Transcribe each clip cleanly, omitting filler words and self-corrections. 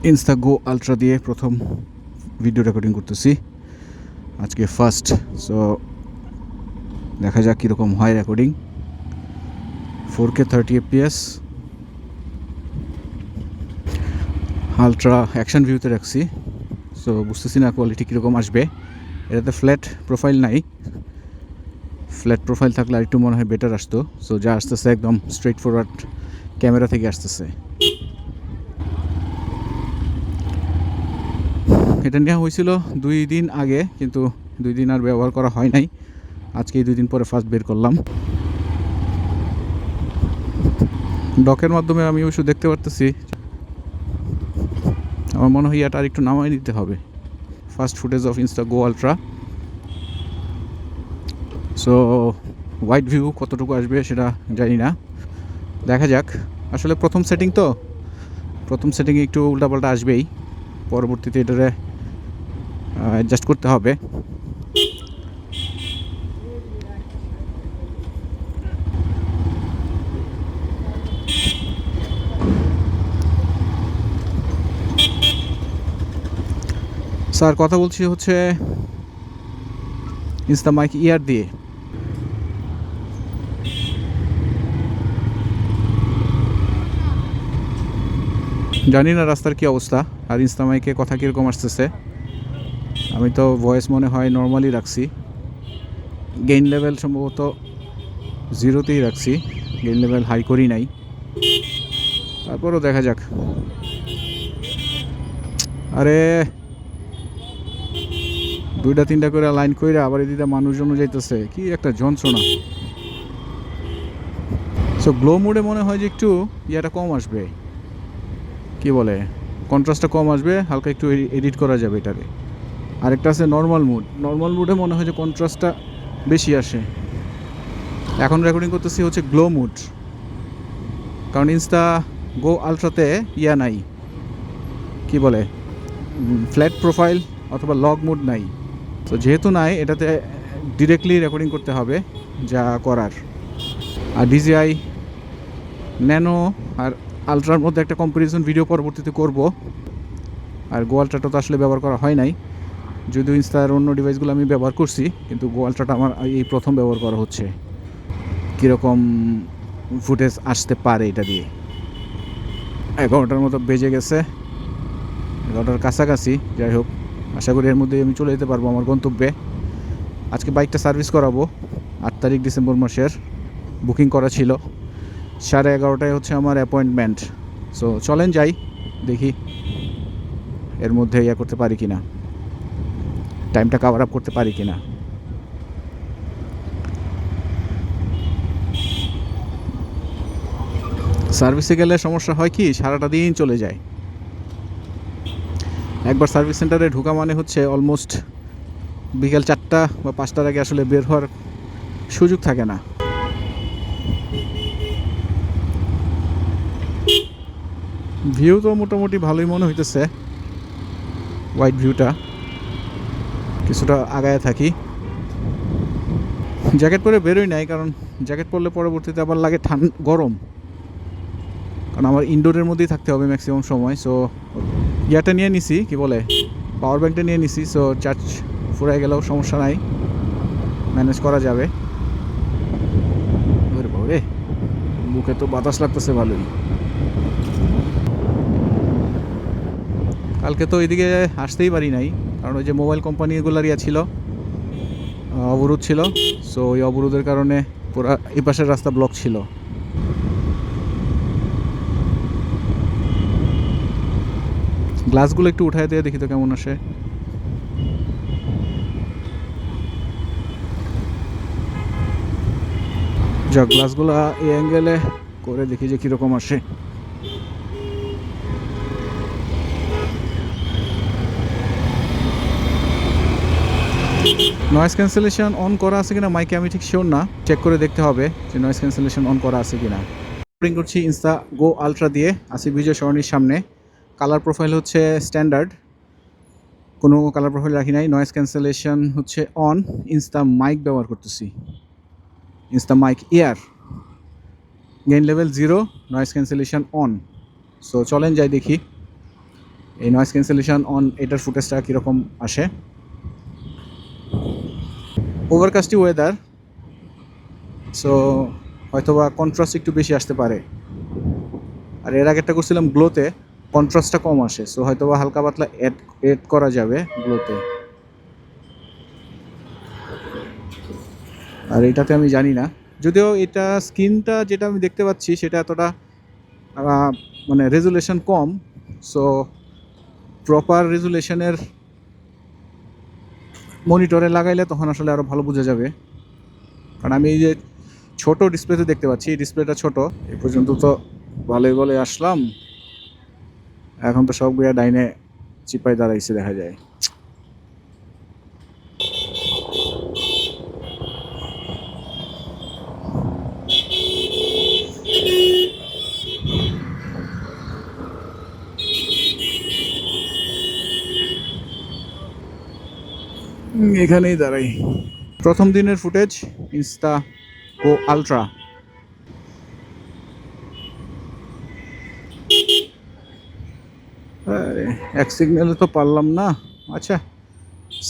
Insta গো ultra দিয়ে প্রথম video recording করতেছি আজকে ফার্স্ট। সো দেখা যাক কীরকম হয় recording. 4K 30 FPS ultra action ভিউতে রাখছি। সো বুঝতেছি না কোয়ালিটি কীরকম আসবে। এটাতে ফ্ল্যাট প্রোফাইল নাই, ফ্ল্যাট প্রোফাইল থাকলে আর একটু মনে হয় বেটার আসতো। সো যা আসতেছে একদম স্ট্রেট ফরওয়ার্ড ক্যামেরা থেকে আসতেছে। এটা নেওয়া হয়েছিল 2 দিন আগে, কিন্তু 2 দিন আর ব্যবহার করা হয় নাই। আজকে 2 দিন পরে ফার্স্ট বের করলাম। ডকের মাধ্যমে আমি অবশ্য দেখতে পারতেছি। আমার মনে হয় এটা আর একটু নামাই দিতে হবে। First footage of Insta go ultra. So wide view কতটুকু আসবে সেটা জানি না, দেখা যাক। আসলে প্রথম সেটিং তো, প্রথম সেটিংয়ে একটু উল্টাপাল্টা আসবেই, পরবর্তীতে এটারে অ্যাডজাস্ট করতে হবে। স্যার কথা বলছি হচ্ছে ইনস্টা মাইক ইয়ার দিয়ে। জানি না রাস্তার কী অবস্থা আর ইনস্টা মাইকে কথা কীরকম আসতেছে। আমি তো ভয়েস মনে হয় নর্মালি রাখছি, গেইন লেভেল সম্ভবত 0তেই রাখছি, গেইন লেভেল হাই করি নাই। তারপরও দেখা যাক। আরে 2-3টা করে লাইন কইরা আবার এদিকে মানুষজন যাইতেছে, কি একটা যন্ত্রণা। সো গ্লো মোডে মনে হয় যে একটু ইয়েটা কম আসবে, কি বলে, কন্ট্রাস্টটা কম আসবে, হালকা একটু এডিট করা যাবে এটারে। আরেকটা আছে নর্মাল মুড, নর্মাল মুডে মনে হয় যে কন্ট্রাস্টটা বেশি আসে। এখন রেকর্ডিং করতেছি হচ্ছে গ্লো মুড, কারণ ইনস্টা গো আলট্রাতে ইয়া নাই, কি বলে, ফ্ল্যাট প্রোফাইল অথবা লগ মুড নাই। তো যেহেতু নাই, এটাতে ডিরেক্টলি রেকর্ডিং করতে হবে যা করার। আর ডিজিআই ন্যানো আর আলট্রার মধ্যে একটা কম্পারিজন ভিডিও পরবর্তীতে করব। আর গো আলট্রাটা তো আসলে ব্যবহার করা হয় নাই, যদিও ইনস্টার অন্য ডিভাইসগুলো আমি ব্যবহার করছি, কিন্তু গো আলট্রাটা আমার এই প্রথম ব্যবহার করা হচ্ছে। কীরকম ফুটেজ আসতে পারে এটা দিয়ে। 11টার মতো বেজে গেছে, 11টার কাছাকাছি। যাই হোক, আশা করি এর মধ্যে আমি চলে যেতে পারবো আমার গন্তব্যে। আজকে বাইকটা সার্ভিস করাবো 8 তারিখ ডিসেম্বর মাসের, বুকিং করা ছিল। 11:30টায় হচ্ছে আমার অ্যাপয়েন্টমেন্ট। সো চলেন যাই, দেখি এর মধ্যে ইয়া করতে পারি কি না, টাইমটা কভার আপ করতে পারি কি না। সার্ভিসে গেলে সমস্যা হয় কি, সারাটা দিন চলে যায়। একবার সার্ভিস সেন্টারে ঢোকা মানে হচ্ছে অলমোস্ট বিকেল 4টা বা 5টার আগে আসলে বের হওয়ার সুযোগ থাকে না। ভিউ তো মোটামুটি ভালোই মনে হইতেছে, ওয়াইড ভিউটা। কিছুটা আগায় থাকি, জ্যাকেট পরে বেরোই নাই, কারণ জ্যাকেট পরলে পরবর্তীতে আবার লাগে গরম, কারণ আমার ইনডোরের মধ্যেই থাকতে হবে ম্যাক্সিমাম সময়। সো ইয়াটা নিয়ে নিছি, কি বলে, পাওয়ার ব্যাঙ্কটা নিয়ে নিছি। সো চার্জ ফুরাই গেলেও সমস্যা নাই, ম্যানেজ করা যাবে। রে বুকে তো বাতাস লাগতেছে ভালোই। কালকে তো এদিকে আসতেই পারি নাই, কারণ ওই যে মোবাইল কোম্পানিগুলোর ইয়া ছিল, অবরোধ ছিল। সো ওই অবরোধের কারণে পুরো এই পাশের রাস্তা ব্লক ছিল। গ্লাসগুলো একটু উঠায় দিয়ে দেখি তো কেমন আসে। যা গ্লাসগুলো এই অ্যাঙ্গেলে করে দেখি যে কীরকম আসে। নয়েজ ক্যান্সেলেশন অন করা আছে কিনা মাইকে আমি ঠিক শিওর না, চেক করে দেখতে হবে যে নয়েজ ক্যান্সেলেশন অন করা আছে কিনা। রেকর্ডিং করছি ইনস্টা গো আলট্রা দিয়ে, আসি বিজয় সরণির সামনে। কালার প্রোফাইল হচ্ছে স্ট্যান্ডার্ড, কোনো কালার প্রোফাইল রাখি নাই। নয়েজ ক্যান্সেলেশন হচ্ছে অন। ইনস্টা মাইক ব্যবহার করতেছি, ইনস্টা মাইক ইয়ার, gain level 0, noise cancellation on. So চলেন যাই দেখি এই নয়েজ ক্যান্সেলেশন অন এটার ফুটেজটা কীরকম আসে। ওভারকাস্টি ওয়েদার, সো হয়তোবা কন্ট্রাস্ট একটু বেশি আসতে পারে। আর এর আগেরটা করছিলাম গ্লোতে, কন্ট্রাস্টটা কম আসে, সো হয়তোবা হালকা পাতলা এড করা যাবে গ্লোতে। আর এটাতে আমি জানি না, যদিও এটা স্ক্রিনটা যেটা আমি দেখতে পাচ্ছি সেটা এতটা মানে রেজুলেশন কম, সো প্রপার রেজুলেশনের মনিটরে লাগাইলে তখন আসলে আরও ভালো বোঝা যাবে। কারণ আমি এই যে ছোট ডিসপ্লেতে দেখতে পাচ্ছি, ডিসপ্লেটা ছোট। এ পর্যন্ত তো ভালোই বলে আসলাম, এখন তো সব গুয়া ডাইনে চিপাই দাঁড়াইছে দেখা যায়। এখানেই দাঁড়াই। প্রথম দিনের ফুটেজ ইনস্টা ও আলট্রা। এক সিগন্যালে তো পারলাম না, আচ্ছা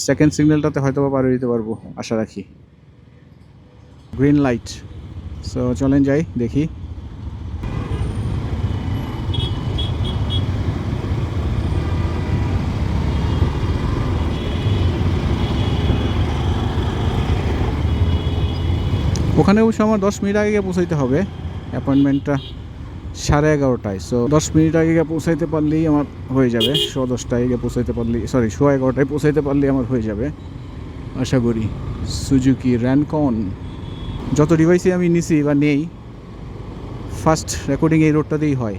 সেকেন্ড সিগন্যালটাতে হয়তো বা পার দিতে পারবো, আশা রাখি। গ্রিন লাইট, সো চলেন যাই দেখি। ওখানে অবশ্য আমার 10 মিনিট আগে গিয়ে পৌঁছাইতে হবে, অ্যাপয়েন্টমেন্টটা 11:30টায়, সো 10 মিনিট আগে গিয়ে পৌঁছাইতে পারলেই আমার হয়ে যাবে। 10:10টায় গিয়ে পৌঁছাইতে পারলেই, সরি 11:30টায় পৌঁছাইতে পারলেই আমার হয়ে যাবে আশা করি। সুজুকি র্যানকন, যত ডিভাইসে আমি নিছি বা নেই, ফার্স্ট রেকর্ডিং এই রোডটা দিয়েই হয়।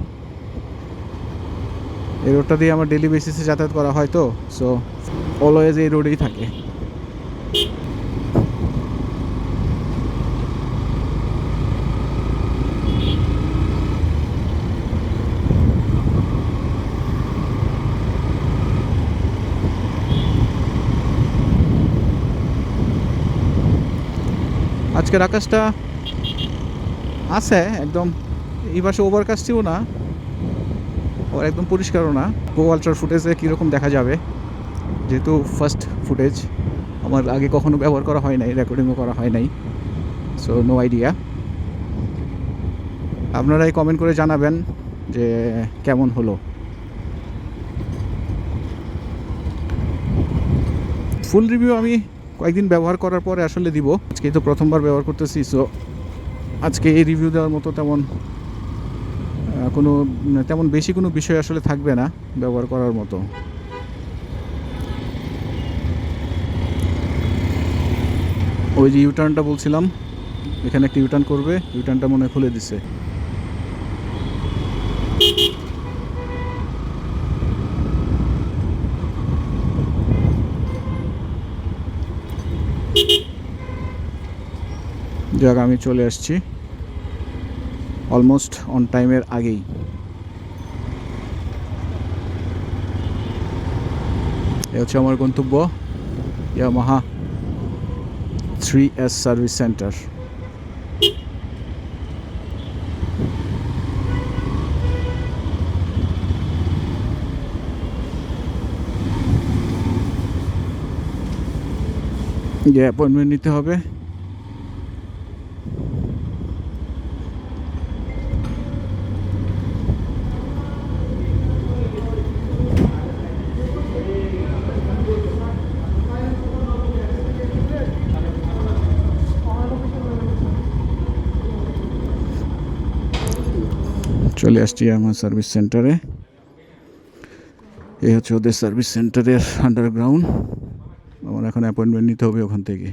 এই রোডটা দিয়ে আমার ডেলি বেসিসে যাতায়াত করা হয়, তো সো অলওয়েজ এই রোডেই থাকে। আজকের আকাশটা আছে একদম, এই পাশে ওভারকাস্টিও না, আর একদম পরিষ্কারও না। গো আলট্রার ফুটেজে কীরকম দেখা যাবে, যেহেতু ফার্স্ট ফুটেজ, আমার আগে কখনো ব্যবহার করা হয় নাই, রেকর্ডিংও করা হয় নাই, সো নো আইডিয়া। আপনারাই কমেন্ট করে জানাবেন যে কেমন হলো। ফুল রিভিউ আমি কয়েকদিন ব্যবহার করার পরে আসলে দিব, আজকে তো প্রথমবার ব্যবহার করতেছি, সো আজকে এই রিভিউ দেওয়ার মতো তেমন বেশি কোনো বিষয় আসলে থাকবে না ব্যবহার করার মতো। ওই যে ইউটার্নটা বলছিলাম, এখানে একটা ইউটার্ন করবে, ইউটার্নটা মনে হয় খুলে দিছে। যাক, আমি চলে আসছি অলমোস্ট অন টাইমের আগেই। এ হচ্ছে আমার গন্তব্য, ইয়ামাহা 3S সার্ভিস সেন্টার। গিয়ে অ্যাপয়েন্টমেন্ট নিতে হবে। চলে আসছি আমার সার্ভিস সেন্টারে। এই হচ্ছে ওদের সার্ভিস সেন্টারের আন্ডারগ্রাউন্ড। আমার এখন অ্যাপয়েন্টমেন্ট নিতে হবে ওখান থেকে।